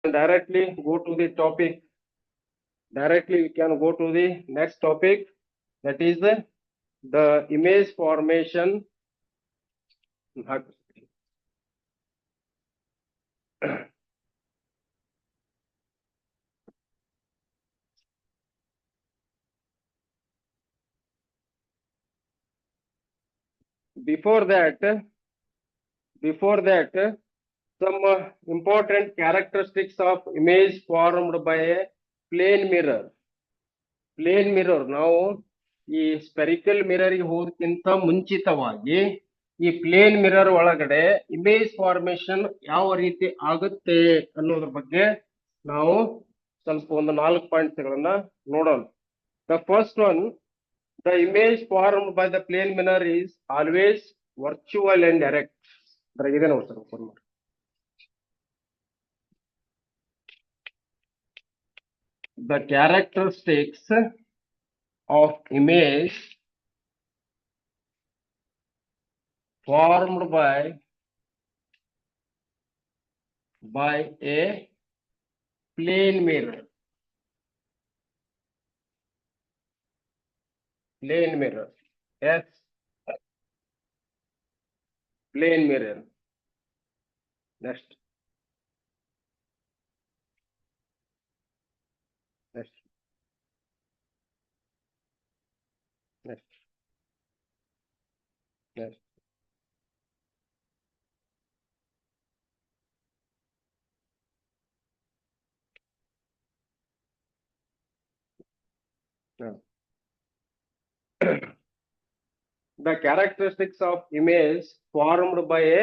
Directly go to the topic. Directly we can go to the next topic, that is the image formation. Before that, some important characteristics of image formed by a plane mirror. Plane mirror ನಾವು ಈ spherical mirror ಗೆ ಹೋದಕ್ಕಿಂತ ಮುಂಚಿತವಾಗಿ ಈ plane mirror ಒಳಗಡೆ image formation ಯಾವ ರೀತಿ ಆಗುತ್ತೆ ಅನ್ನೋದ್ರ ಬಗ್ಗೆ ನಾವು ಸ್ವಲ್ಪ ಒಂದು 4 ಪಾಯಿಂಟ್ಸ್ ನೋಡೋಣ. The first one, the image formed by the plane mirror is always virtual and direct. ಇದೆ ನೋಡಿ ಸರ್, ಓಪನ್ ಮಾಡಿ. The characteristics of image formed by a plane mirror. Plane mirror. Yes. Plane mirror. Next. Next. Next. Next. Yeah. The characteristics of image formed by a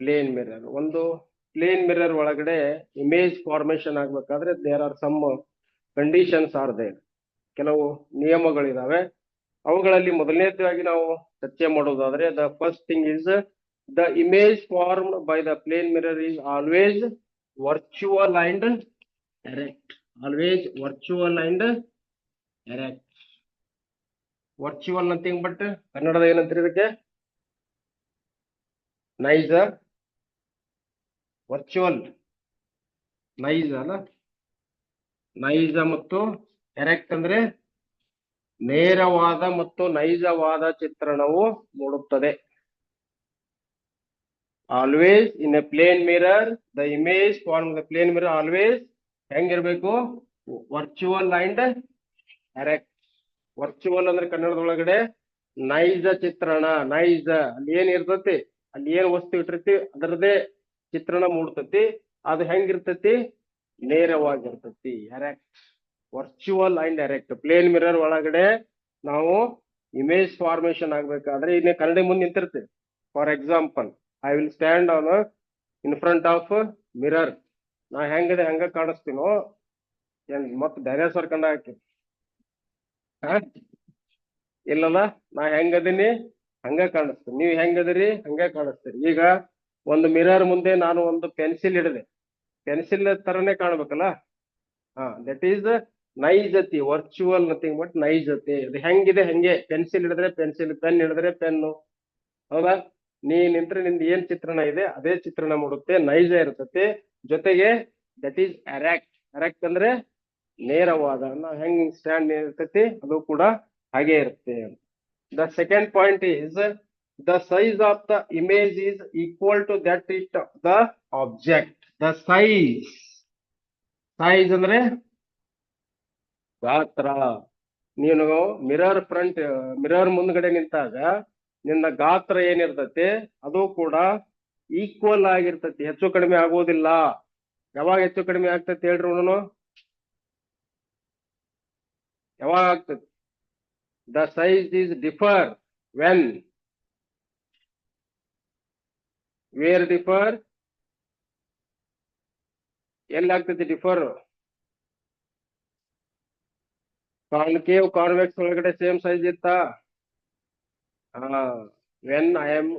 plane mirror. ಒಂದು plane mirror ಒಳಗಡೆ image formation ಆಗ್ಬೇಕಾದ್ರೆ there are some conditions are there. ಕೆಲವು ನಿಯಮಗಳಿದಾವೆ. ಅವುಗಳಲ್ಲಿ ಮೊದಲನೇದಾಗಿ ನಾವು ಚರ್ಚೆ ಮಾಡೋದಾದ್ರೆ, the first thing is the image formed by the plane mirror is always virtual and direct. Always virtual and direct. Virtual nothing but ಕನ್ನಡದ ಏನಂತೀರಿ ಇದಕ್ಕೆ? ನೈಜ. ವರ್ಚುವಲ್ ನೈಜ ಅಲ್ಲ, ನೈಜ ಮತ್ತು ಡೈರೆಕ್ಟ್ ಅಂದ್ರೆ ನೇರವಾದ ಮತ್ತು ನೈಜವಾದ ಚಿತ್ರಣವು ಮೂಡುತ್ತದೆ. Always in a plane mirror the image form the plane mirror always ಹೆಂಗಿರ್ಬೇಕು? Virtual and direct. ವರ್ಚುವಲ್ ಅಂದ್ರೆ ಕನ್ನಡದೊಳಗಡೆ ನೈಜ ಚಿತ್ರಣ. ನೈಜ ಅಲ್ಲಿ ಏನ್ ಇರ್ತತಿ, ಅಲ್ಲಿ ಏನ್ ವಸ್ತು ಇಟ್ಟಿರ್ತಿ ಅದರದೇ ಚಿತ್ರಣ ಮೂಡ್ತತಿ. ಅದು ಹೆಂಗಿರ್ತತಿ? ನೇರವಾಗಿರ್ತತಿ. Direct. Virtual and direct. Plane mirror ಒಳಗಡೆ ನಾವು ಇಮೇಜ್ ಫಾರ್ಮೇಶನ್ ಆಗ್ಬೇಕಾದ್ರೆ ಇನ್ನೇ ಕನ್ನಡ ಮುಂದೆ ನಿಂತಿರ್ತೀವಿ. For example, I will stand on in front of mirror. ನಾ ಹೆಂಗದೆ ಹಂಗ ಕಾಣಿಸ್ತೀನೋ ಏನ್ ಮತ್ ಡೈನೋಸಾರ್ ಕಂಡ ಹಾಕಿ ಇಲ್ಲಲ್ಲ, ನಾ ಹೆಂಗದೀನಿ ಹಂಗ ಕಾಣಿಸ್ತೀನಿ. ನೀವ್ ಹೆಂಗದಿರಿ ಹಂಗ ಕಾಣಿಸ್ತೀರಿ. ಈಗ ಒಂದು ಮಿರರ್ ಮುಂದೆ ನಾನು ಒಂದು ಪೆನ್ಸಿಲ್ ಹಿಡಿದೆ, ಪೆನ್ಸಿಲ್ ತರನೇ ಕಾಣ್ಬೇಕಲ್ಲ. ದಟ್ ಈಸ್ ನೈಜತಿ. ವರ್ಚುವಲ್ ನಥಿಂಗ್ ಬಟ್ ನೈಜತೆ. ಅದು ಹೆಂಗಿದೆ ಹಂಗೆ. ಪೆನ್ಸಿಲ್ ಹಿಡಿದ್ರೆ ಪೆನ್ಸಿಲ್, ಪೆನ್ ಹಿಡಿದ್ರೆ ಪೆನ್ನು. ಹೌದಾ? ನೀ ನಿಂತ್ರೆ ನಿಂದ ಏನ್ ಚಿತ್ರಣ ಇದೆ ಅದೇ ಚಿತ್ರಣ ಮೂಡುತ್ತೆ, ನೈಜ ಇರ್ತತೆ. ಜೊತೆಗೆ ದಟ್ ಈಸ್ ಎರೆಕ್ಟ್. ಎರೆಕ್ಟ್ ಅಂದ್ರೆ ನೇರವಾದ. ನಾವು ಹೆಂಗ್ ಸ್ಟ್ಯಾಂಡ್ ಇರ್ತೈತಿ ಅದು ಕೂಡ ಹಾಗೆ ಇರುತ್ತೆ. The second point is the size of the image is equal to that it the object. The size. Size ಅಂದ್ರೆ ಗಾತ್ರ. ನೀನು ಮಿರರ್ ಮುಂದ್ಗಡೆ ನಿಂತಾಗ ನಿನ್ನ ಗಾತ್ರ ಏನಿರ್ತತಿ ಅದು ಕೂಡ ಈಕ್ವಲ್ ಆಗಿರ್ತತಿ, ಹೆಚ್ಚು ಕಡಿಮೆ ಆಗೋದಿಲ್ಲ. ಯಾವಾಗ ಹೆಚ್ಚು ಕಡಿಮೆ ಆಗ್ತತಿ ಹೇಳ್ರಿ ಅವನು? ಯಾವಾಗ ಆಗ್ತತಿ? The size is differ when. Where differ? ಎಲ್ಲಿ ಆಗ್ತತಿ ಡಿಫರ್? ಕಾನ್ಕೇವ್ ಕಾನ್ವೆಕ್ಸ್ ಒಳಗಡೆ ಸೇಮ್ ಸೈಜ್ ಇತ್ತ? ವೆನ್ ಐ ಆಮ್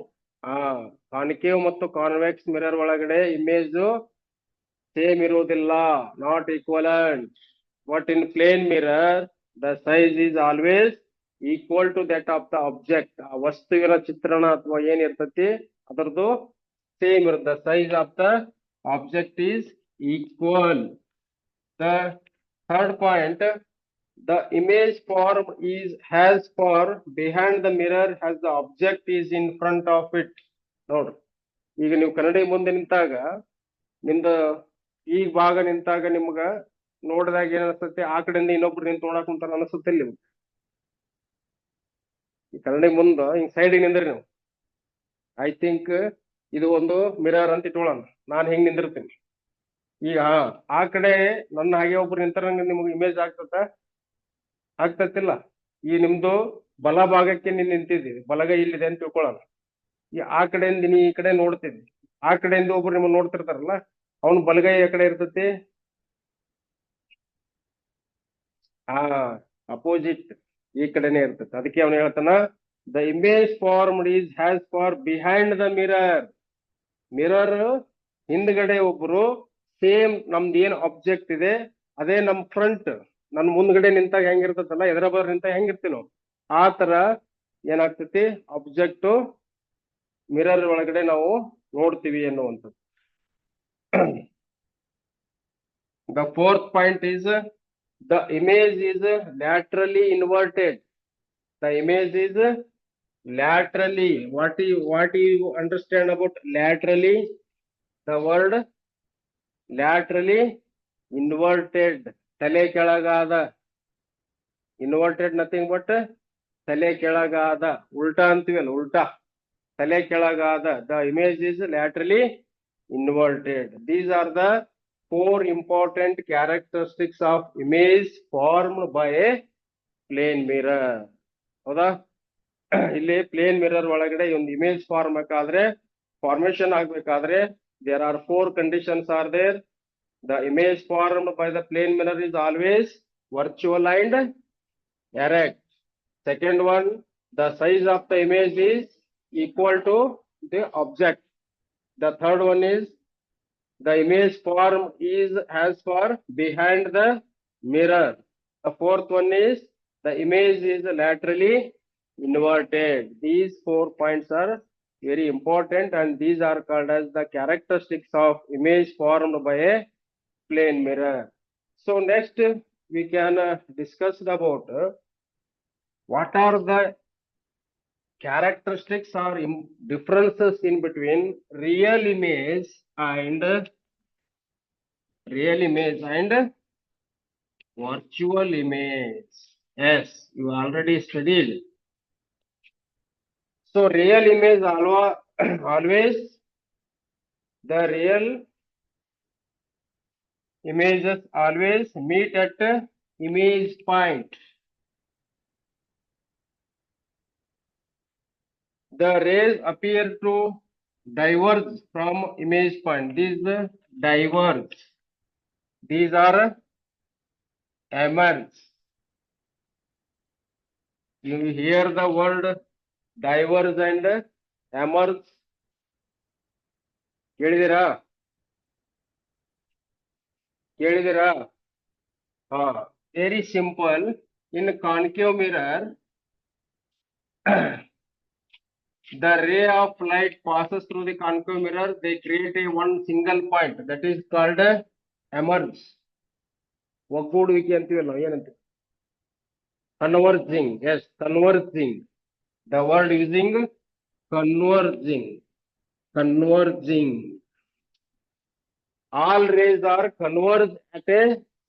ಕಾನ್ಕೇವ್ ಮತ್ತು ಕಾನ್ವೆಕ್ಸ್ ಮಿರರ್ ಒಳಗಡೆ ಇಮೇಜ್ ಸೇಮ್ ಇರುವುದಿಲ್ಲ, not equivalent. But in plane mirror the size is always equal to that of the object. ಆ ವಸ್ತುವಿನ ಚಿತ್ರಣ ಅಥವಾ ಏನಿರ್ತತಿ ಅದರದ್ದು ಸೇಮ್ ಇರುತ್ತೆ. Size of the object is equal. The third point, the image form is has for behind the mirror has the object is in front of it. ನೋಡ್ರಿ, ಈಗ ನೀವು ಕನ್ನಡಿ ಮುಂದೆ ನಿಂತಾಗ ನಿಮ್ದ ಈ ಭಾಗ ನಿಂತಾಗ ನಿಮ್ಗ ನೋಡಿದಾಗ ಏನ್ ಅನ್ಸುತ್ತೆ, ಆ ಕಡೆಯಿಂದ ಇನ್ನೊಬ್ರು ನಿಂತು ನೋಡಕ್ ಕುಂತಾರ ಅನ್ಸುತ್ತೆ ನಿಮ್ಗೆ. ಈ ಕನ್ನಡಿ ಮುಂದ ಹಿಂಗ್ ಸೈಡ್ ನಿಂದ್ರಿ ನೀವು. ಐ ಥಿಂಕ್ ಇದು ಒಂದು ಮಿರರ್ ಅಂತ ಇಟ್ಕೊಳ್ಳೋಣ, ನಾನು ಹೆಂಗ್ ನಿಂದಿರ್ತೀನಿ. ಈಗ ಆ ಕಡೆ ನನ್ನ ಹಾಗೆ ಒಬ್ರು ನಿಂತಾರ ನಿಮ್ಗೆ ಇಮೇಜ್ ಆಗ್ತತಿಲ್ಲ. ಈ ನಿಮ್ದು ಬಲ ಭಾಗಕ್ಕೆ ನೀನ್ ನಿಂತಿದ್ದೀವಿ, ಬಲಗೈ ಇಲ್ಲಿದೆ ಅಂತ ತಿಳ್ಕೊಳ್ಳೋಣ. ಈ ಆ ಕಡೆಯಿಂದ ನೀ ಈ ಕಡೆ ನೋಡ್ತಿದ್ವಿ, ಆ ಕಡೆಯಿಂದ ಒಬ್ರು ನಿಮ್ಮನ್ನ ನೋಡ್ತಿರ್ತಾರಲ್ಲ, ಅವ್ನ ಬಲಗೈ ಆ ಕಡೆ ಇರ್ತತಿ. ಅಪೋಸಿಟ್ ಈ ಕಡೆನೆ ಇರ್ತತಿ. ಅದಕ್ಕೆ ಅವನು ಹೇಳ್ತಾನ, the image formed is has for behind the mirror. Mirror ಹಿಂದ್ಗಡೆ ಒಬ್ರು ಸೇಮ್ ನಮ್ದು ಏನ್ ಆಬ್ಜೆಕ್ಟ್ ಇದೆ ಅದೇ ನಮ್ ಫ್ರಂಟ್, ನನ್ ಮುಂದ್ಗಡೆ ನಿಂತಾಗ ಹೆಂಗಿರ್ತದಲ್ಲ, ಎದರ ಬರ್ ನಿಂತಾಗ ಹೆಂಗಿರ್ತೀವಿ ನಾವು, ಆ ತರ ಏನಾಗ್ತತಿ ಆಬ್ಜೆಕ್ಟ್ ಮಿರರ್ ಒಳಗಡೆ ನಾವು ನೋಡ್ತೀವಿ ಅನ್ನುವಂಥದ್ದು. The fourth point is the image is laterally inverted. The image is laterally. What do you understand about laterally? The word laterally inverted. ತಲೆ ಕೆಳಗಾದ. Inverted nothing but ತಲೆ ಕೆಳಗಾದ. ಉಲ್ಟಾ ಅಂತೀವಲ್ಲ, ಉಲ್ಟಾ ತಲೆ ಕೆಳಗಾದ. The image is laterally inverted. These are the four important characteristics of image formed by a plane mirror. ಹೌದಾ? ಇಲ್ಲಿ plane mirror ಒಳಗಡೆ ಒಂದು ಇಮೇಜ್ ಫಾರ್ಮೇಶನ್ ಆಗ್ಬೇಕಾದ್ರೆ there are four conditions are there. The image formed by the plane mirror is always virtual and erect. Second one, the size of the image is equal to the object. The third one is the image form is as for behind the mirror. The fourth one is the image is laterally inverted. These 4 points are very important and these are called as the characteristics of image formed by a plane mirror. So next we can discuss about what are the characteristics or differences in between real image and virtual image. Yes, you already studied. So real image always the real images always meet at image point. The rays appear to diverge from image point. These diverge. These are emerge. You hear the word diverge and emerge. ಕೇಳಿದಿರಾ? Very simple. In concave mirror, the ray of light passes through the concave mirror. They create a one single point that is called emerge. ಒಗ್ಗೂಡುವಿಕೆ ಅಂತೀವಲ್ಲ, ಏನಂತ? Converging. Yes, converging. The word using converging. All rays are converged at a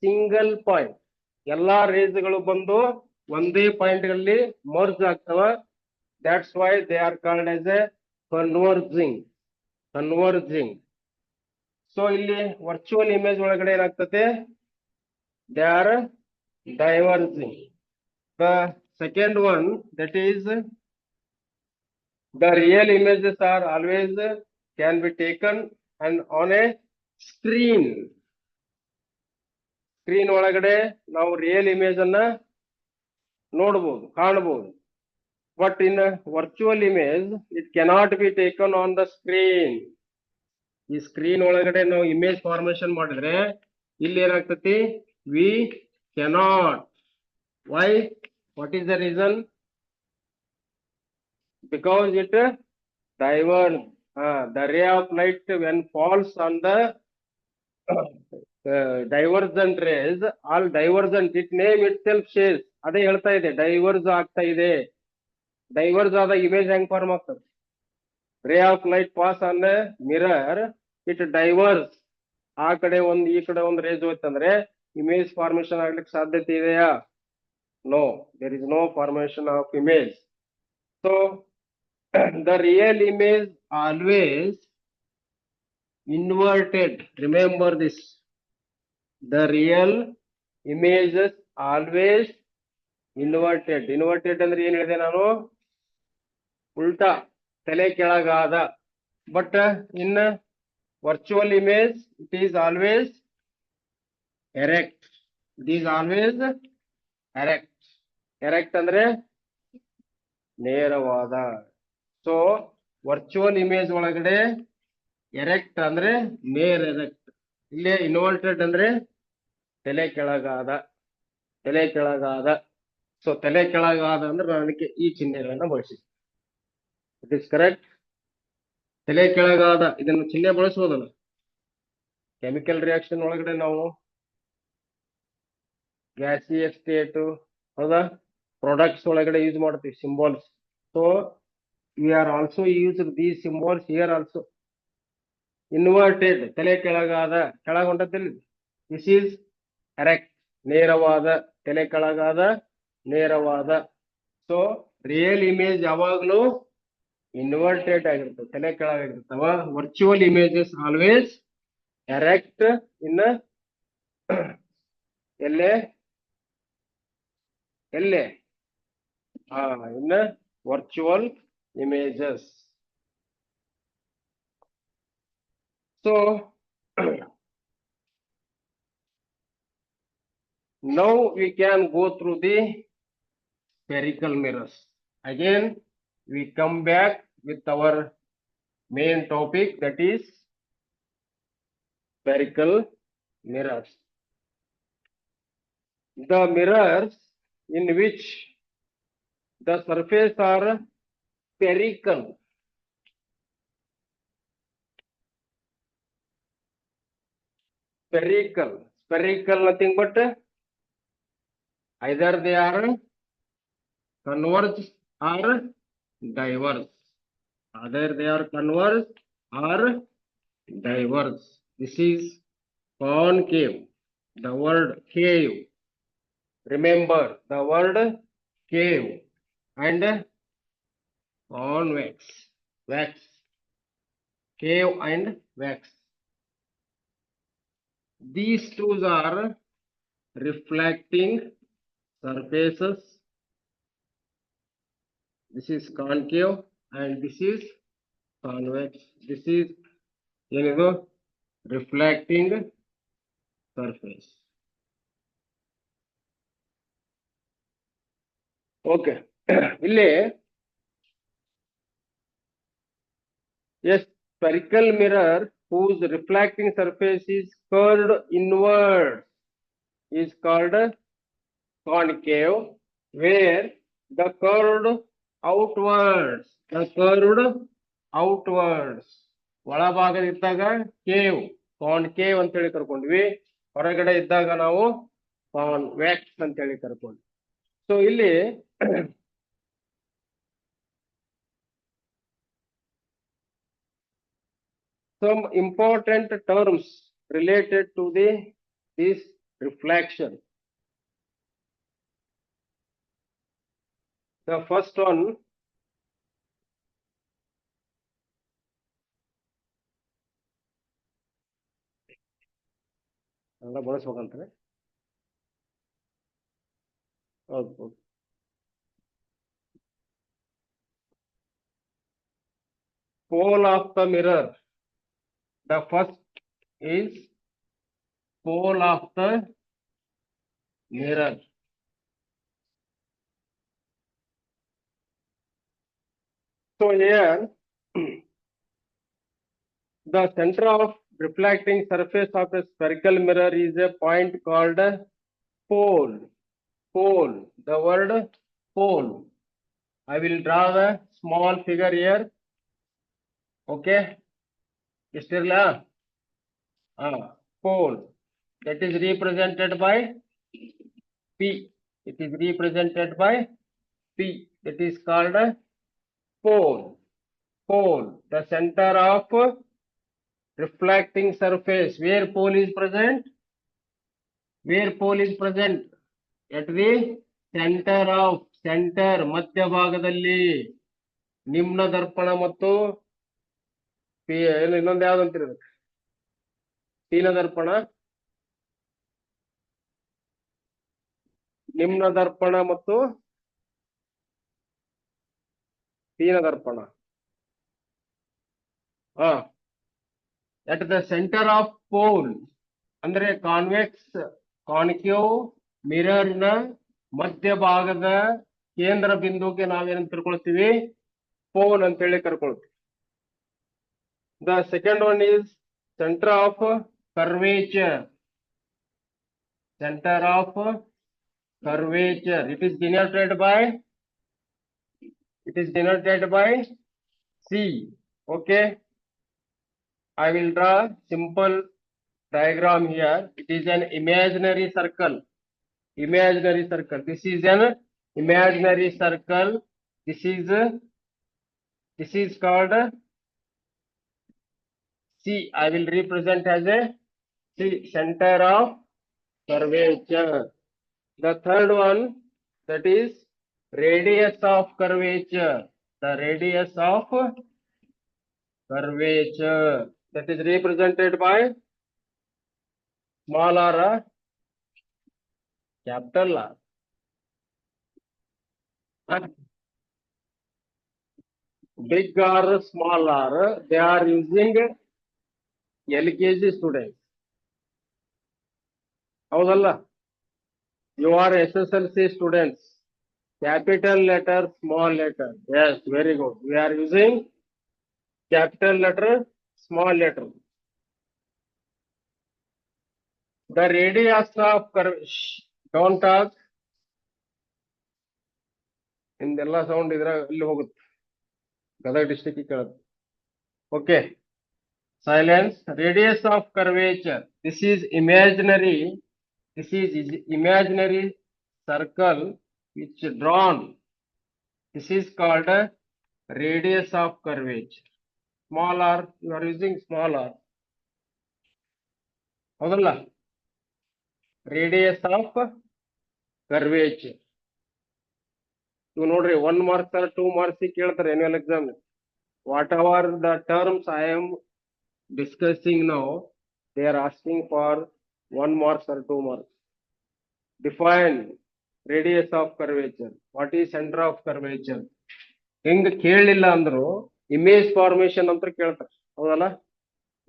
single point. ಎಲ್ಲಾ ರೇಸ್ಗಳು ಬಂದು ಒಂದೇ point ಗಳಲ್ಲಿ merge ಆಗ್ತವ. That's why they are called as a converging. So ಇಲ್ಲಿ virtual image ಒಳಗಡೆ ಏನಾಗ್ತದೆ? They are diverging. The second one, that is the real images are always can be taken and on a screen. Screen ಒಳಗಡೆ ನಾವು real image ಅನ್ನ ನೋಡಬಹುದು, ಕಾಣಬಹುದು. But in virtual image it cannot be taken on the screen. ಈ screen ಒಳಗಡೆ ನಾವು image formation ಮಾಡಿದ್ರೆ ಇಲ್ಲಿ ಏನಾಗ್ತತಿ? We cannot. Why? What is the reason? Because it diverge. The ray of light when falls on the divergent rays all divergent it name itself says ಅದೇ ಹೇಳ್ತಾ ಇದೆ divorce ಆಗ್ತಾ ಇದೆ ಡೈವರ್ಸ್ ಆದ image ಹೆಂಗ್ ಫಾರ್ಮ್ ಆಗ್ತದೆ ray of light pass on a mirror it diverse ಆ ಕಡೆ ಒಂದು ಈ ಕಡೆ ಒಂದು ರೇಸ್ ಹೋಯ್ತಂದ್ರೆ ಇಮೇಜ್ ಫಾರ್ಮೇಶನ್ ಆಗ್ಲಿಕ್ಕೆ ಸಾಧ್ಯತೆ ಇದೆಯಾ no there is no formation of image so the real image always inverted remember this the real images always inverted ಅಂದ್ರೆ ಏನ್ ಹೇಳಿದೆ ನಾನು ಉಲ್ಟಾ ತಲೆ ಕೆಳಗಾದ but in virtual image it is always erect it is always erect ಅಂದ್ರೆ ನೇರವಾದ so virtual image ಒಳಗಡೆ ಎರೆಕ್ಟ್ ಅಂದ್ರೆ ನೇರ್ ಎರೆಕ್ಟ್ ಇಲ್ಲೇ ಇನ್ವರ್ಟೆಡ್ ಅಂದ್ರೆ ತಲೆ ಕೆಳಗಾದ ಸೊ ತಲೆ ಕೆಳಗಾದ ಅಂದ್ರೆ ನಾನು ಅದಕ್ಕೆ ಈ ಚಿಹ್ನೆಗಳನ್ನ ಬಳಸಿದ್ದೆ ಇಟ್ ಇಸ್ ಕರೆಕ್ಟ್ ತಲೆ ಕೆಳಗಾದ ಇದನ್ನು ಚಿಹ್ನೆ ಬಳಸಬಹುದಲ್ಲ ಕೆಮಿಕಲ್ ರಿಯಾಕ್ಷನ್ ಒಳಗಡೆ ನಾವು ಗ್ಯಾಸಿಯಸ್ ಸ್ಟೇಟ್ ಹೌದಾ ಪ್ರಾಡಕ್ಟ್ಸ್ ಒಳಗಡೆ ಯೂಸ್ ಮಾಡ್ತೀವಿ symbols so we are also use these symbols here also inverted ತಲೆ ಕೆಳಗಾದ ಕೆಳಗೊಂಡದಲ್ಲಿ ದಿಸ್ ಈಸ್ ಕರೆಕ್ಟ್ ನೇರವಾದ ತಲೆ ಕೆಳಗಾದ ನೇರವಾದ ಸೊ ರಿಯಲ್ ಇಮೇಜ್ ಯಾವಾಗ್ಲೂ ಇನ್ವರ್ಟೆಡ್ ಆಗಿರ್ತವೆ ತಲೆ ಕೆಳಗಾಗಿರ್ತಾವ virtual images always erect in ಎಲ್ಲೇ in virtual images so now we can go through the spherical mirrors again we come back with our main topic that is spherical mirrors the mirrors in which the surface are spherical nothing but either they are converged or diverse either they are converged or diverse this is concave the word cave remember the word cave and convex wax cave and wax these two are reflecting surfaces this is concave and this is convex this is reflecting surface okay ಇಲ್ಲಿ a spherical mirror whose reflecting surface is curved inward is called concave where the curved outwards ಒಳಭಾಗದ ಇದ್ದಾಗ cave concave ಅಂತ ಹೇಳಿ ಕರ್ಕೊಂಡ್ವಿ ಹೊರಗಡೆ ಇದ್ದಾಗ ನಾವು convex ಅಂತ ಹೇಳಿ ಕರ್ಕೊಂಡ್ವಿ so ಇಲ್ಲಿ some important terms related to this reflection. The first one ಬಳಸ್ಬೇಕಂತಾರೆ ಹೌದು pole of the mirror the first is pole of the mirror so here the center of reflecting surface of a spherical mirror is a point called pole the word pole I will draw the small figure here okay ಇಷ್ಟಿರ್ಲಾ pole. That is represented by P. It is represented by P. That is called a pole. Pole. The center of reflecting surface. Where pole is present? Where pole is present? At the center of center ಮಧ್ಯಭಾಗದಲ್ಲಿ ನಿಮ್ನ ದರ್ಪಣ ಮತ್ತು ಇನ್ನೊಂದು ಯಾವ್ದು ಅಂತೀರಿ ಪೀನ ದರ್ಪಣ ನಿಮ್ನ ದರ್ಪಣ ಮತ್ತು ಪೀನ ದರ್ಪಣ at the center of pole ಅಂದ್ರೆ concave mirror ನ ಮಧ್ಯಭಾಗದ ಕೇಂದ್ರ ಬಿಂದುಗೆ ನಾವೇನಂತ ಕರ್ಕೊಳ್ತೀವಿ ಪೋಲ್ ಅಂತ ಹೇಳಿ ಕರ್ಕೊಳ್ತೀವಿ. The second one is center of curvature. Center of curvature. It is denoted by C. Okay. I will draw simple diagram here. It is an imaginary circle. Imaginary circle. This is an imaginary circle. This is called C. I will represent as a C, center of curvature. The third one, that is radius of curvature. The radius of curvature, that is represented by small r, capital R. Big or small r, they are using LKG students. ಹೌದಲ್ಲ? You are SSLC students. Capital letter, small letter. Yes, very good. We are using capital letter, small letter. The radius of curvature. Don't talk. ಇಂದೆಲ್ಲ sound ಇದ್ರ ಇಲ್ಲಿ ಹೋಗುತ್ತೆ. Gadag district ಕೇಳುತ್ತೆ. Okay. Silence. Radius of curvature. This is imaginary. This is imaginary circle which drawn. This is called a radius of curvature. Small r. You are using small r. ಹೌದಲ್ಲ? Radius of curvature. You ನೋಡ್ರಿ 1 marks or 2 marks ಕೇಳ್ತಾರೆ annual exam. Whatever the terms I am discussing now, they are asking for 1 marks or 2 marks. Define radius of curvature. What is center of curvature? ಹಿಂಗ ಕೇಳಲಿಲ್ಲ ಅಂದ್ರು image formation ಅಂತ ಕೇಳ್ತಾರೆ. ಹೌದಲ್ಲ?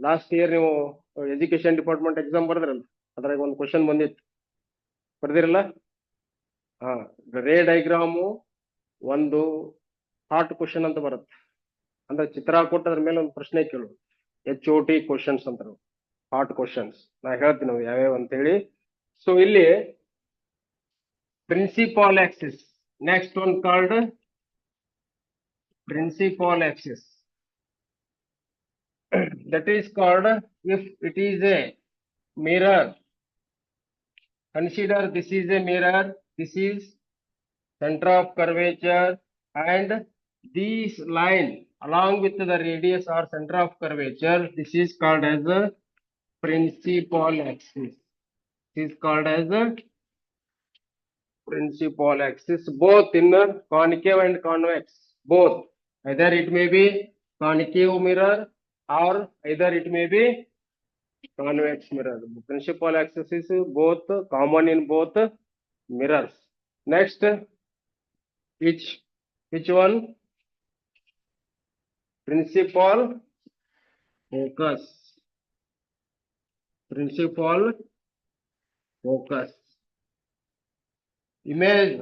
Last year ನೀವು education department exam ಬರ್ದ್ರಲ್ಲ, ಅದ್ರಾಗ ಒಂದು question ಬಂದಿತ್ತು, ಬರ್ದಿರಲ್ಲ? ರೇ ಡೈಗ್ರಾಮು ಒಂದು ಹಾರ್ಟ್ ಕ್ವಶನ್ ಅಂತ ಬರುತ್ತೆ. ಅಂದ್ರೆ ಚಿತ್ರ ಕೊಟ್ಟು ಅದ್ರ ಮೇಲೆ ಒಂದು ಪ್ರಶ್ನೆ ಕೇಳು. HOT ಕ್ವಶನ್ಸ್ ಅಂತಾರೆ, ಹಾರ್ಟ್ ಕ್ವಶನ್ಸ್. ನಾ ಹೇಳ್ತೀನಿ ನಾವು ಯಾವ್ಯಾವ ಅಂತ ಹೇಳಿ. ಸೊ ಇಲ್ಲಿ principal axis. Next one called principal axis. That is called, if it is a mirror, consider this is a mirror, this is center of curvature, and this line along with the radius or center of curvature, this is called as a principal axis. This is called as a principal axis, both in concave and convex, both. Either it may be concave mirror or either it may be convex mirror. Principal axis is both common in both mirrors. Next, which one? Principal focus. Principal focus. Image.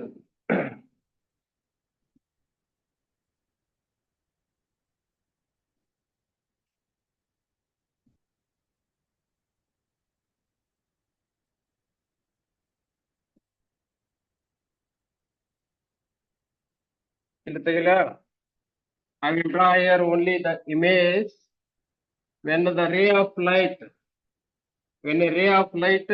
I will draw here only the image when the ray of light when a ray of light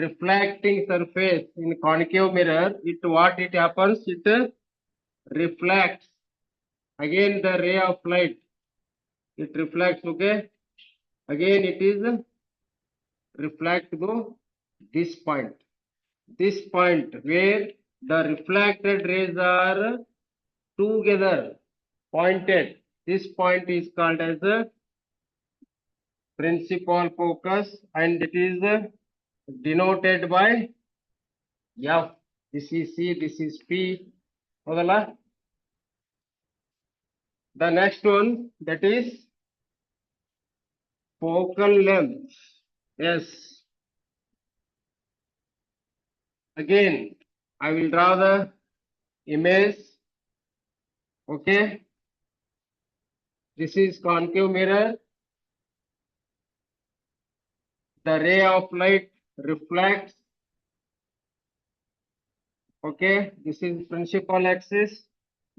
reflecting surface in concave mirror, it happens, it reflects again the ray of light, it reflects, okay, again it is reflect to this point where the reflected rays are together pointed. This point is called as a principal focus and it is denoted by F. This is C, this is P. ಹೌದಲ್ಲ? The next one, that is focal length. Yes. Again, I will draw the image. Okay. This is concave mirror. The ray of light reflects. Okay, this is principal axis.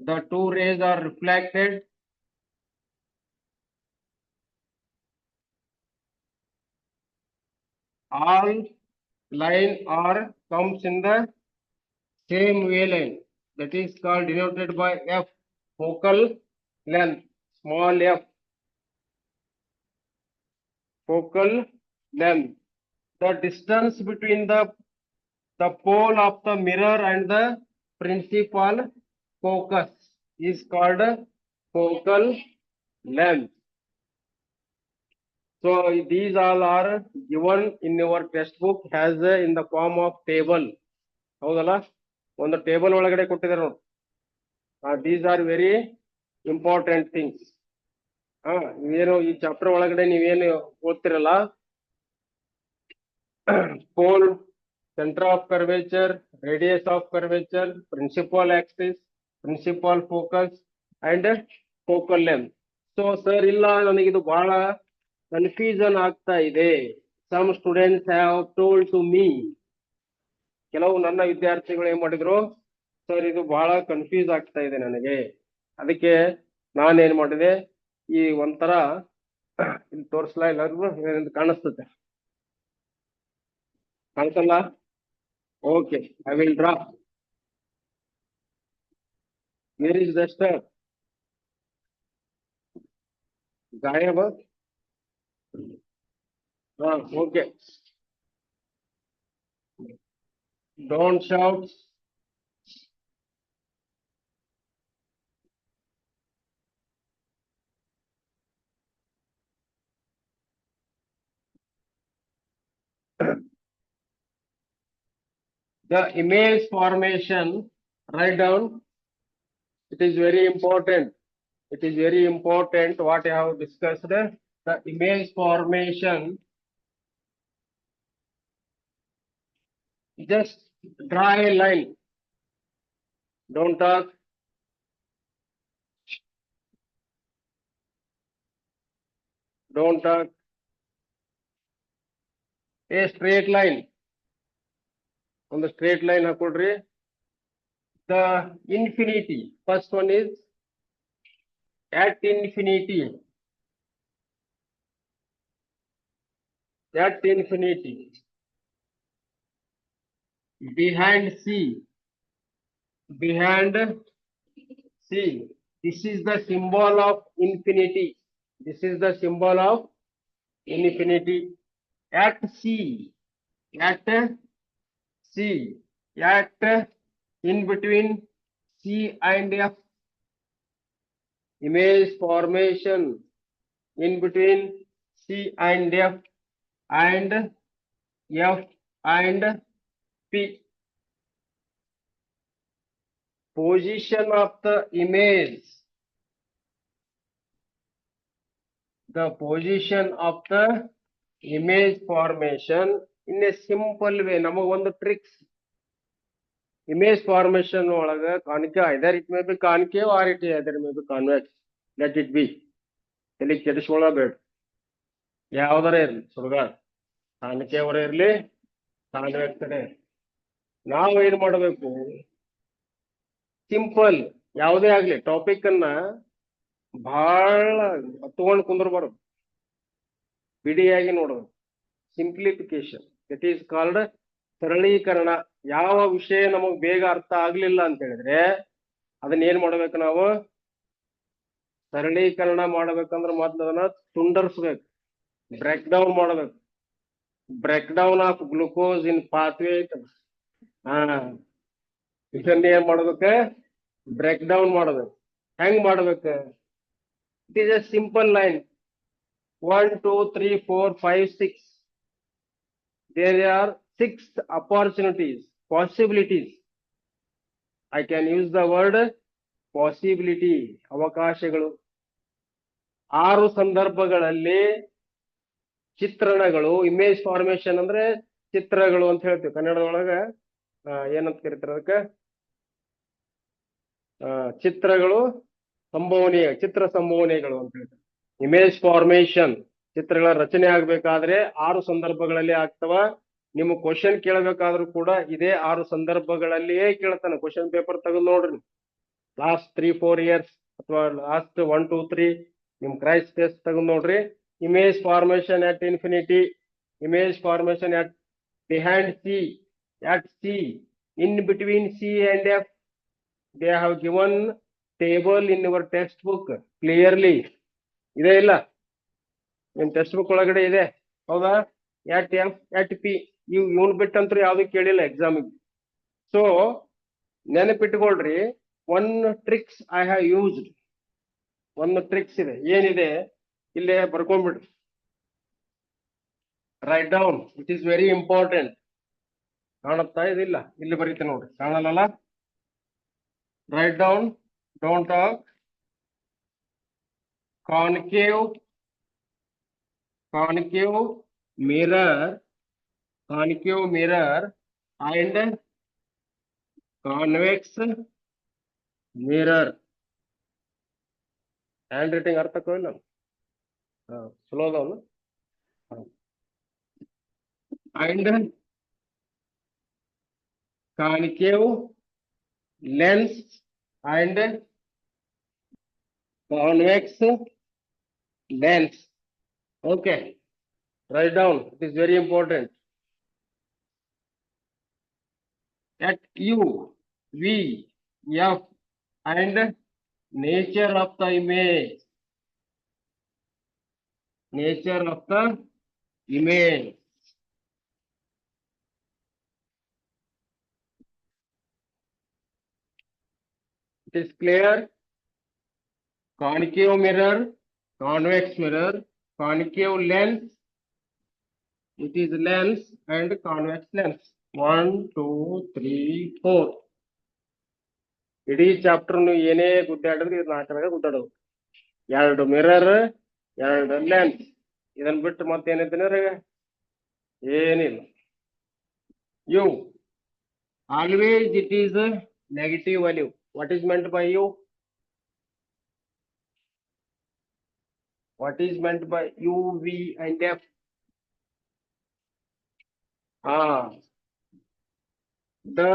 The two rays are reflected. All line are comes in the same wavelength. That is called denoted by F, focal length, small f. Focal length. The distance between the pole of the mirror and the principal focus is called focal length. So these all are given in your textbook as in the form of table. ಹೌದಲ್ಲ, ಒಂದು table ಒಳಗಡೆ ಕೊಟ್ಟಿದ್ದಾರೆ ನೋಡಿ. These are very important things. ಇವೇನು ಈ chapter ಒಳಗಡೆ ನೀವೇನು ಓದ್ತಿರಲ್ಲ, pole, center of curvature, radius of curvature, principal axis, principal focus and focal length. So sir, ಇಲ್ಲ ನನಗೆ ಇದು ಬಹಳ ಕನ್ಫ್ಯೂಷನ್ ಆಗ್ತಾ ಇದೆ. Some students have told to me, ಕೆಲವು ನನ್ನ ವಿದ್ಯಾರ್ಥಿಗಳು ಏನ್ ಮಾಡಿದ್ರು, ಸರ್ ಇದು ಬಹಳ ಕನ್ಫ್ಯೂಸ್ ಆಗ್ತಾ ಇದೆ ನನಗೆ. ಅದಕ್ಕೆ ನಾನೇನ್ ಮಾಡಿದೆ, ಈ ಒಂಥರ ಇಲ್ಲಿ ತೋರಿಸ್ಲಾ ಎಲ್ಲರಿಗೂ ಕಾಣಿಸ್ತದೆ, ಕಾಣಿಸಲ್ಲ? Okay, I will draw. Where is the duster? ಗಾಯಬ? Okay. Don't shout. The image formation, write down. It is very important. It is very important what I have discussed. The image formation. Just draw a line. Don't talk. Don't talk. A straight line. On the straight line, hakodri. The infinity. First one is at infinity. At infinity. Behind C. Behind C. This is the symbol of infinity. This is the symbol of infinity. At C. At C. At in between C and F. Image formation in between C and F and F and P. Position of the image. The position of the image formation in a simple way. Number one, the tricks. Image formation ಒಳಗ concave, either it may be concave or either may be convex. Let it be. ತಲೆ ಕೆಡಿಸ್ಕೊಳ್ಳಬೇಡ, ಯಾವ್ದಾರ ಇರ್ಲಿ ಸುಡ್ಗ, concave ಇರ್ಲಿ convex ಇರ್ಲಿ. ನಾವು ಏನ್ ಮಾಡಬೇಕು, simple ಯಾವುದೇ ಆಗ್ಲಿ ಟಾಪಿಕ್ ಅನ್ನ ಬಹಳ ಹತ್ಕೊಂಡು ಕುಂದ್ರಬಾರ್ದು, ಬಿಡಿಯಾಗಿ ನೋಡೋದು. ಸಿಂಪ್ಲಿಫಿಕೇಶನ್. ಇಟ್ ಈಸ್ ಕಾಲ್ಡ್ ಸರಳೀಕರಣ. ಯಾವ ವಿಷಯ ನಮಗ್ ಬೇಗ ಅರ್ಥ ಆಗ್ಲಿಲ್ಲ ಅಂತ ಹೇಳಿದ್ರೆ ಅದನ್ನ ಏನ್ ಮಾಡ್ಬೇಕು ನಾವು? ಸರಳೀಕರಣ ಮಾಡ್ಬೇಕಂದ್ರೆ ಮೊದ್ಲು ಅದನ್ನ ತುಂಡರಿಸ್ಬೇಕು, ಬ್ರೇಕ್ ಡೌನ್ ಮಾಡ್ಬೇಕು. Break down of glucose in pathway. ಹಾ, ಇದನ್ನ ಏನ್ ಮಾಡ್ಬೇಕ? ಬ್ರೇಕ್ ಡೌನ್ ಮಾಡ್ಬೇಕು. ಹೆಂಗ್ ಮಾಡ್ಬೇಕು? It is a simple line. 1 2 3 4 5 6. There are 6 opportunities, possibilities. I can use the word possibility, ಅವಕಾಶಗಳು. 6 ಸಂದರ್ಭಗಳಲ್ಲಿ ಚಿತ್ರಣಗಳು, ಇಮೇಜ್ ಫಾರ್ಮೇಶನ್ ಅಂದ್ರೆ ಚಿತ್ರಗಳು ಅಂತ ಹೇಳ್ತೀವಿ ಕನ್ನಡದೊಳಗ. ಏನಂತ ಕರೀತಾರೆ ಅದಕ್ಕೆ? ಚಿತ್ರಗಳು ಸಂಭವನೀಯ, ಚಿತ್ರ ಸಂಭವನೀಯಗಳು ಅಂತ ಹೇಳ್ತಾರೆ. ಇಮೇಜ್ ಫಾರ್ಮೇಶನ್, ಚಿತ್ರಗಳ ರಚನೆ ಆಗ್ಬೇಕಾದ್ರೆ 6 ಸಂದರ್ಭಗಳಲ್ಲಿ ಆಗ್ತವ. ನಿಮ್ಮ ಕ್ವಶನ್ ಕೇಳಬೇಕಾದ್ರೂ ಕೂಡ ಇದೇ 6 ಸಂದರ್ಭಗಳಲ್ಲಿಯೇ ಕೇಳ್ತಾನೆ. ಕ್ವಶನ್ ಪೇಪರ್ ತೆಗೆದು ನೋಡ್ರಿ, ಲಾಸ್ಟ್ 3-4 ಇಯರ್ಸ್ ಅಥವಾ ಲಾಸ್ಟ್ 1 2 3 ನಿಮ್ ಕ್ರೈಸ್ಟ್ ಟೆಸ್ಟ್ ತೆಗೆದು ನೋಡ್ರಿ. Image formation at infinity, image formation at behind C, at C, in between C and F. They have given table in your textbook clearly. ಇದೆ ಇಲ್ಲ? ನಿಮ್ text book ಒಳಗಡೆ ಇದೆ, ಹೌದಾ? at F, at P. ಇವನ್ ಬಿಟ್ಟಂತೂ ಯಾವ್ದು ಕೇಳಿಲ್ಲ ಎಕ್ಸಾಮಿಗೆ. ಸೊ ನೆನಪಿಟ್ಕೊಳ್ರಿ, one tricks I have used. ಒಂದು ಟ್ರಿಕ್ಸ್ ಇದೆ. ಏನಿದೆ ಇಲ್ಲೇ ಬರ್ಕೊಂಡ್ಬಿಡ್ರಿ. Write down. It is very important. ಕಾಣುತ್ತಾ ಇದಿಲ್ಲ? ಇಲ್ಲಿ ಬರೀತೀನಿ ನೋಡ್ರಿ, ಕಾಣಲ್ಲ? Write down. Don't talk. Concave, concave mirror, concave mirror and convex mirror. Handwriting ಅರ್ಥ ಇಲ್ಲ? Slow down. and concave lens and convex lens. Okay, write down. It is very important. At U, V, F and nature of the image. Nature of the image. It is clear. Concave mirror, convex mirror, concave lens. It is lens and convex lens. 1 2 3 4. ಇಡೀ chapter ಏನೇ ಗುದ್ದಾಡಿದ್ರೆ ಇದು 4 ಗುದ್ದಾಡೋದು. 2 mirror, 2 lens. ಇದನ್ನ ಬಿಟ್ಟು ಮತ್ತೇನಿದ್ದೇನೆ ಏನಿಲ್ಲ. You always it is negative value. What is meant by you? What is meant by U, V and F? The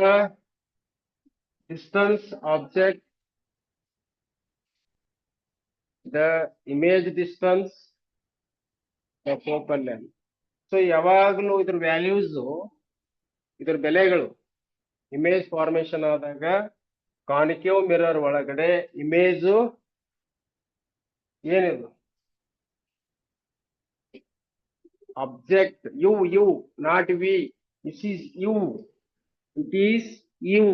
distance object, the image distance, the focal length. So ಯಾವಾಗಲೂ ಇದ್ರ values, ಇದ್ರ ಬೆಲೆಗಳು image formation ಆದಾಗ concave mirror ಒಳಗಡೆ image ಏನಿದು? object U, not V. This is U. It is U.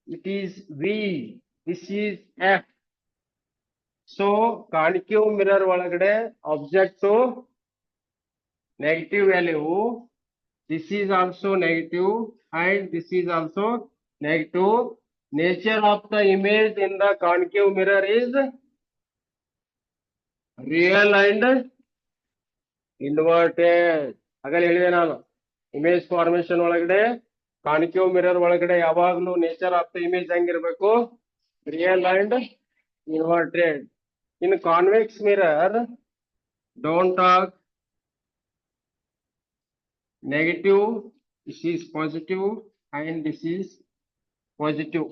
It is V. This is F. So concave mirror ಒಳಗಡೆ object negative value. This is also negative and this is also negative. Nature of the image in the concave mirror is real and inverted. ಹಾಗಲ್ಲಿ ಹೇಳಿದೆ ನಾನು, image formation ಒಳಗಡೆ concave mirror ಒಳಗಡೆ ಯಾವಾಗ್ಲೂ nature of the image ಹೆಂಗಿರ್ಬೇಕು? Real and inverted. In convex mirror, don't talk. Negative, this is positive and this is positive.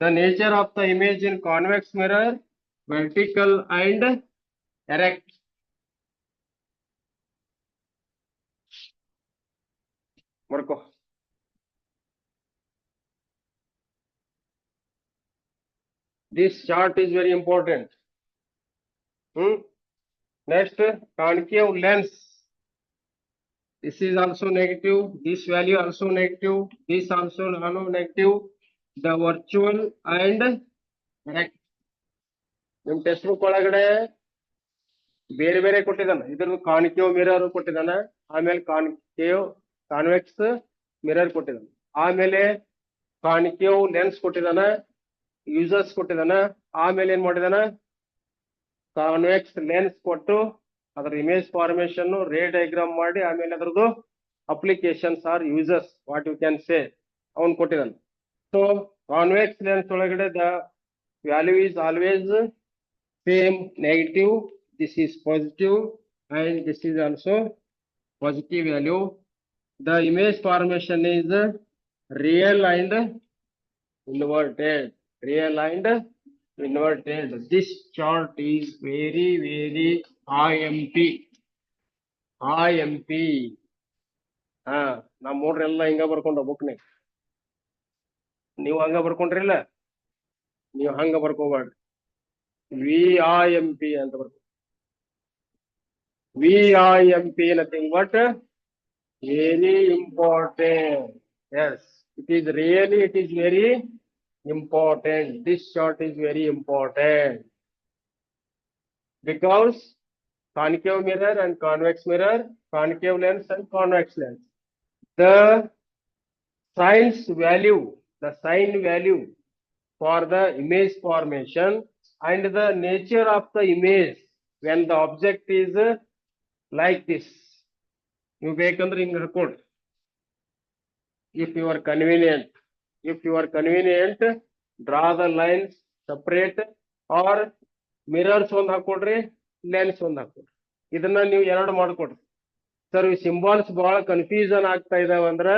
The nature of the image in convex mirror, vertical and erect. ಬರ್ಕೋ. This chart is very important. Next, concave lens. This is also negative. This value also negative. This also negative. The virtual and correct. ನಿಮ್ text book ಒಳಗಡೆ ಬೇರೆ ಬೇರೆ ಕೊಟ್ಟಿದ್ದಾನ. ಇದ್ರದ್ದು concave mirror ಕೊಟ್ಟಿದ್ದಾನ, ಆಮೇಲೆ convex mirror ಕೊಟ್ಟಿದ್ದಾನ, ಆಮೇಲೆ concave lens ಕೊಟ್ಟಿದ್ದಾನ, users ಕೊಟ್ಟಿದ್ದಾನ, ಆಮೇಲೆ ಏನ್ ಮಾಡಿದಾನ convex lens ಕೊಟ್ಟು ಅದರ ಇಮೇಜ್ ಫಾರ್ಮೇಶನ್ ರೇ ಡಯಾಗ್ರಾಮ್ ಮಾಡಿ ಆಮೇಲೆ ಅದರದ್ದು applications are users what you can say ಅವನ್ ಕೊಟ್ಟಿದ್ದಾನ. ಸೊ ಕಾನ್ವೆಕ್ಸ್ ಲೆನ್ಸ್ ಒಳಗಡೆ the value is always same negative, this is positive and this is also positive value. The image formation is real and inverted. Real and inverted. This chart is very IMP. IMP. ನಾ ಮೂಡ್ರೆಲ್ಲ ಹಿಂಗ ಬರ್ಕೊಂಡ ಬುಕ್ನೆ. ನೀವು ಹಂಗ ಬರ್ಕೊಂಡ್ರಿಲ್ಲ, ನೀವು ಹಂಗ ಬರ್ಕೋಬೇಡ್ರಿ. VIMP ಅಂತ ಬರ್ತದೆ. VIMP nothing but very important. Yes, it is very important. This chart is very important because concave mirror and convex mirror, concave lens and convex lens. The sign value for the image formation and the nature of the image when the object is like this. You ಬೇಕಂದ್ರೆ ಹಿಂಗ ಹಾಕೊಳ್ಳಿ. If you are convenient, draw the lines separate or mirrors ಒಂದ್ ಹಾಕೊಡ್ರಿ, lens ಒಂದ್ ಹಾಕೊಡ್ರಿ. ಇದನ್ನ ನೀವು ಎರಡು ಮಾಡ್ಕೊಡ್ರಿ. Sir ಈ ಸಿಂಬಾಲ್ಸ್ ಬಹಳ ಕನ್ಫ್ಯೂಷನ್ ಆಗ್ತಾ ಇದಾವ ಅಂದ್ರ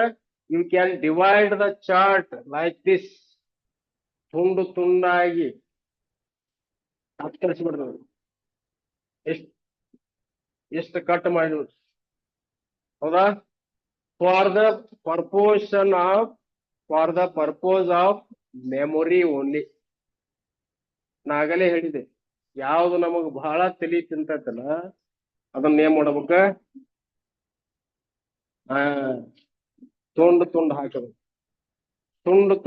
you can divide the chart like this. ತುಂಡಾಗಿ ಕತ್ತರಿಸ್ಬಿಡ್ರಿ. ಎಷ್ಟು ಕಟ್ ಮಾಡಿ, ಹೌದಾ? For the purpose of memory only. ನಾಗಲೇ ಹೇಳಿದೆ, ಯಾವ್ದು ನಮಗ್ ಬಹಳ ತಲಿ ತಿಂತಲ್ಲ ಅದನ್ನ ಏನ್ ಮಾಡ್ಬೇಕ, ತುಂಡು ಹಾಕಬೇಕು.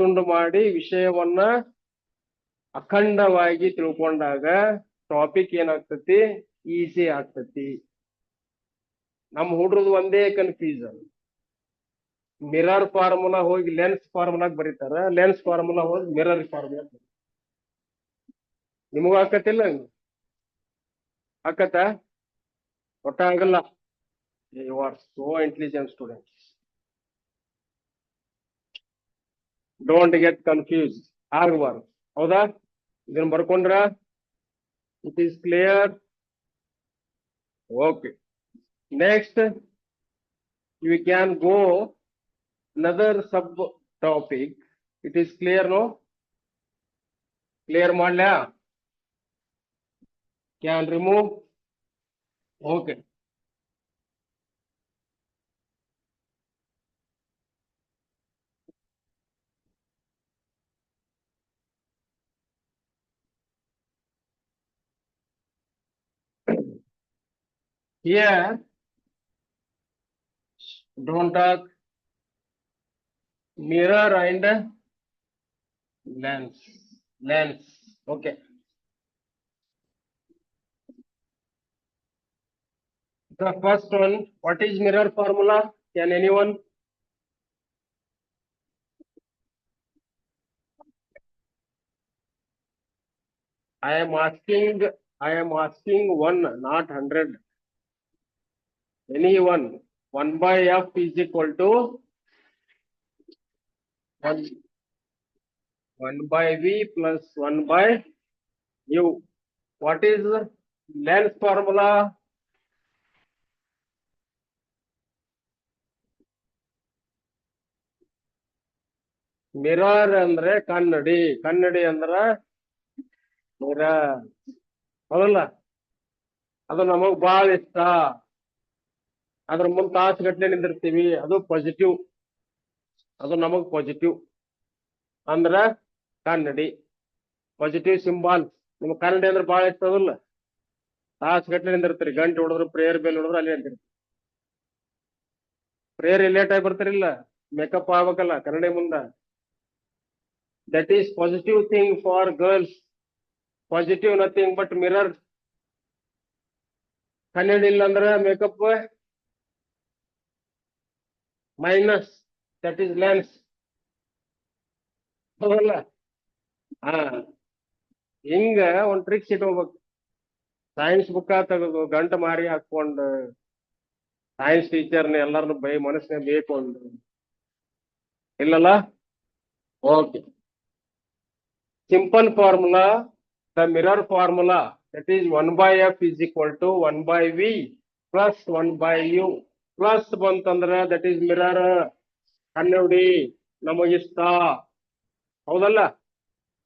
ತುಂಡು ಮಾಡಿ ವಿಷಯವನ್ನ ಅಖಂಡವಾಗಿ ತಿಳ್ಕೊಂಡಾಗ ಟಾಪಿಕ್ ಏನಾಗ್ತತಿ, ಈಸಿ ಆಗ್ತತಿ. ನಮ್ಮ ಹುಡ್ರದು ಒಂದೇ ಕನ್ಫ್ಯೂಷನ್, ಮಿರರ್ ಫಾರ್ಮುಲಾ ಹೋಗಿ ಲೆನ್ಸ್ ಫಾರ್ಮುಲಾಗ್ ಬರೀತಾರ, ಲೆನ್ಸ್ ಫಾರ್ಮುಲಾ ಹೋಗಿ ಮಿರರ್ ಫಾರ್ಮುಲಾ. ನಿಮಗೂ ಆಕತಿಲ್ಲ? ಆಕತ್ತ? ಒಟ್ಟ ಆಗಲ್ಲ. You are so intelligent student. Don't get confuse. ಆಗಬಾರ್ದು, ಹೌದಾ? ಇದನ್ನ ಬರ್ಕೊಂಡ್ರ it is clear. Okay, next you can go another sub topic. It is clear, no? Clear ಮಾಡ್ಲಾ? Can remove? Okay. Here don't talk mirror and lens. Okay. The first one, what is mirror formula? Can anyone? I am asking one, not 100. Anyone. 1 by f is equal to 1 by v plus 1 by u. What is lens formula? Mirror ಅಂದ್ರೆ ಕನ್ನಡಿ ಅಂದ್ರ mirror, ಹೌದಲ್ಲ? ಅದು ನಮಗ್ ಬಹಳ ಇಷ್ಟ. ಅದ್ರ ಮುಂದ್ ತಾಸು ಗಟ್ಲೆ ನಿಂದಿರ್ತೀವಿ, ಅದು ಪಾಸಿಟಿವ್. ಅದು ನಮಗ್ ಪಾಸಿಟಿವ್ ಅಂದ್ರ ಕನ್ನಡಿ. Positive symbol. ನಿಮ್ ಕನ್ನಡಿ ಅಂದ್ರೆ ಬಾಳ ಇರ್ತದಲ್ಲ, ತಾಸ್ ಗಟ್ಲೆ ನಿಂದಿರ್ತೀರಿ, ಗಂಟೆ ಹೊಡೆದ್ರು ಪ್ರೇಯರ್ ಬೆಲ್ ಹೊಡೆದ್ರು ಅಲ್ಲಿ ನಿಂತಿರ್ತೀರಿ. ಪ್ರೇಯರ್ ಲೇಟ್ ಆಗಿ ಬರ್ತಾರಿಲ್ಲ, ಮೇಕಪ್ ಆಗ್ಬೇಕಲ್ಲ ಕನ್ನಡಿ ಮುಂದ. That is positive thing for girls. Positive nothing but mirror. ಕನ್ನಡಿ ಇಲ್ಲ ಅಂದ್ರೆ makeup minus, that is lens. ಹೌದಲ್ಲ? ಹಾ, ಹಿಂಗ ಒಂದ್ ಟ್ರಿಕ್ಸ್ ಇಟ್ಕೋಬೇಕು. ಸೈನ್ಸ್ ಬುಕ್ ತೆಗೆದು ಗಂಟ ಮಾರಿ ಹಾಕೊಂಡು ಸೈನ್ಸ್ ಟೀಚರ್ನ ಎಲ್ಲಾರನ್ನು ಬೈ ಮನಸ್ಸಿನ ಬೇಕು ಅಂದ್ರು ಇಲ್ಲಲ್ಲ. Okay, simple formula, the mirror formula, that is 1/f is equal to 1/v plus 1/u plus ಬಂತಂದ್ರ ದಟ್ ಈಸ್ ಮಿರರ್. ಕನ್ನಡಿ ನಮಗಿಷ್ಟ. ಹೌದಲ್ಲ?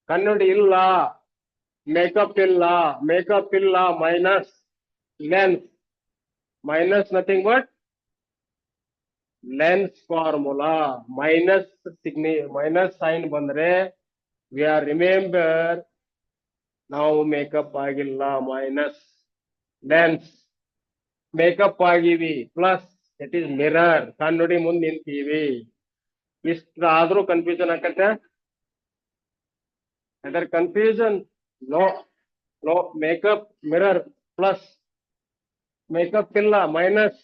ಕನ್ನಡಿ ಇಲ್ಲ, ಮೇಕಪ್ ಇಲ್ಲ, ಮೇಕಪ್ ಇಲ್ಲ, minus lens. Minus nothing but lens formula. Minus sign ಬಂದ್ರೆ ವಿ ಆರ್ ರಿಮೆಂಬರ್ ನಾವು ಮೇಕಪ್ ಆಗಿಲ್ಲ, ಮೈನಸ್ ಲೆನ್ಸ್. ಮೇಕಪ್ ಆಗಿವಿ, ಪ್ಲಸ್ ಇಟ್ ಈಸ್ ಮಿರರ್, ಕನ್ನಡಿ ಮುಂದೆ ನಿಂತೀವಿ. ಇಷ್ಟ ಆದ್ರೂ ಕನ್ಫ್ಯೂಷನ್ ಆಕತ್ತೆ. ಅದರ confusion no. No, makeup mirror plus, makeup ಇಲ್ಲ ಮೈನಸ್,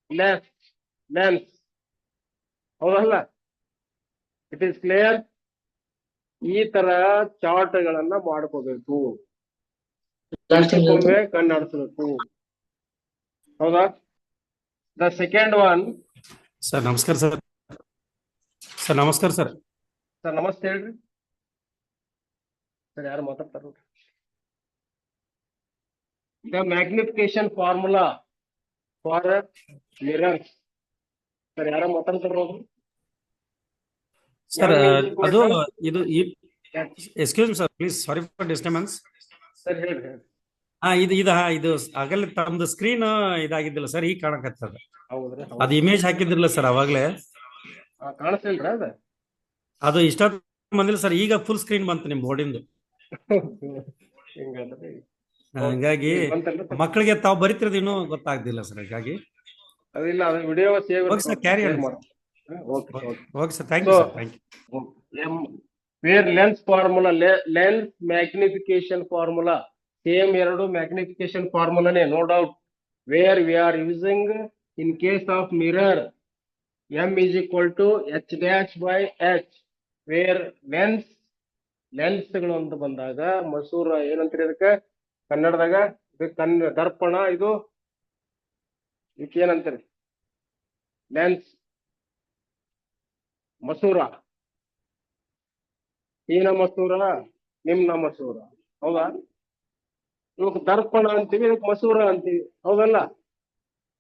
ಲೆಸ್ ಲೆನ್ಸ್. ಹೌದಲ್ಲ? It is clear. ಈ ತರ ಚಾರ್ಟ್ ಗಳನ್ನ ಮಾಡ್ಕೋಬೇಕು, ವರ್ಷಕ್ಕೊಮ್ಮೆ ಕಣ್ಣಾಡಿಸ್ಬೇಕು. ಹೌದಾ? The second one. ಸರ್ ನಮಸ್ಕಾರ ಸರ್. ಸರ್ ನಮಸ್ಕಾರ ಸರ್. ಸರ್ ನಮಸ್ತೆ ಹೇಳ್ರಿ. ಸರ್ ಯಾರು ಮಾತಾಡ್ತಾರ? The magnification formula for mirrors. Sir ಯಾರ ಮಾತಾಡ್ತಾರ? ಸರ್ ಅದು ಇದು excuse me sir, please, sorry for disturbance. Sir ಹೇಳ್ರಿ. ಇದು ಆಗಲೇ ತಮ್ದು ಸ್ಕ್ರೀನ್ ಇದಾಗಿದ್ದಿಲ್ಲ ಸರ್, ಈಗ ಕಾಣಕತ್ತದ. ಹೌದ್ರಿ? ಅದು ಇಮೇಜ್ ಹಾಕಿದ್ರಲ್ಲ ಸರ್ ಅವಾಗ್ಲೇ, ಕಾಣಿಸ್ತಿಲ್ರ ಅದ? ಅದು ಇಷ್ಟೊತ್ತು ಬಂದಿಲ್ಲ ಸರ್, ಈಗ ಫುಲ್ ಸ್ಕ್ರೀನ್ ಬಂತು ನಿಮ್ ಬೋರ್ಡಿಂದು. ಹಂಗಾಗಿ ಮಕ್ಕಳಿಗೆ ತಾವು ಬರಿತಿರೋದು ಇನ್ನೂ ಗೊತ್ತಾಗ್ದಿಲ್ಲ ಸರ್, ಹಾಗಾಗಿ ಅದಿಲ್ಲ, ಅದು video save. Okay sir, carry on. Okay sir, thank you sir, thank you. Where lens formula, lens magnification formula same, ಎರಡು ಮ್ಯಾಗ್ನಿಫಿಕೇಶನ್ ಫಾರ್ಮುಲಾನೇ, no doubt. Where we are using in case of mirror m is equal to h dash by h. Where ಲೆನ್ಸ್ಗಳು ಅಂತ ಬಂದಾಗ ಮಸೂರ ಏನಂತೀರಿ ಅದಕ್ಕೆ ಕನ್ನಡದಾಗ? ಇದು ದರ್ಪಣ, ಇದು ಇದಕ್ಕೆ ಏನಂತೀರಿ? ಲೆನ್ಸ್. ಮಸೂರ, ಈನ ಮಸೂರ, ನಿಮ್ನ ಮಸೂರ. ಹೌದಾ? ಇವಕ್ಕೆ ದರ್ಪಣ ಅಂತೀವಿ, ಇದಕ್ಕೆ ಮಸೂರ ಅಂತೀವಿ. ಹೌದಲ್ಲ?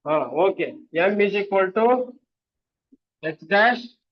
ಹಾ, okay. m is equal to h dash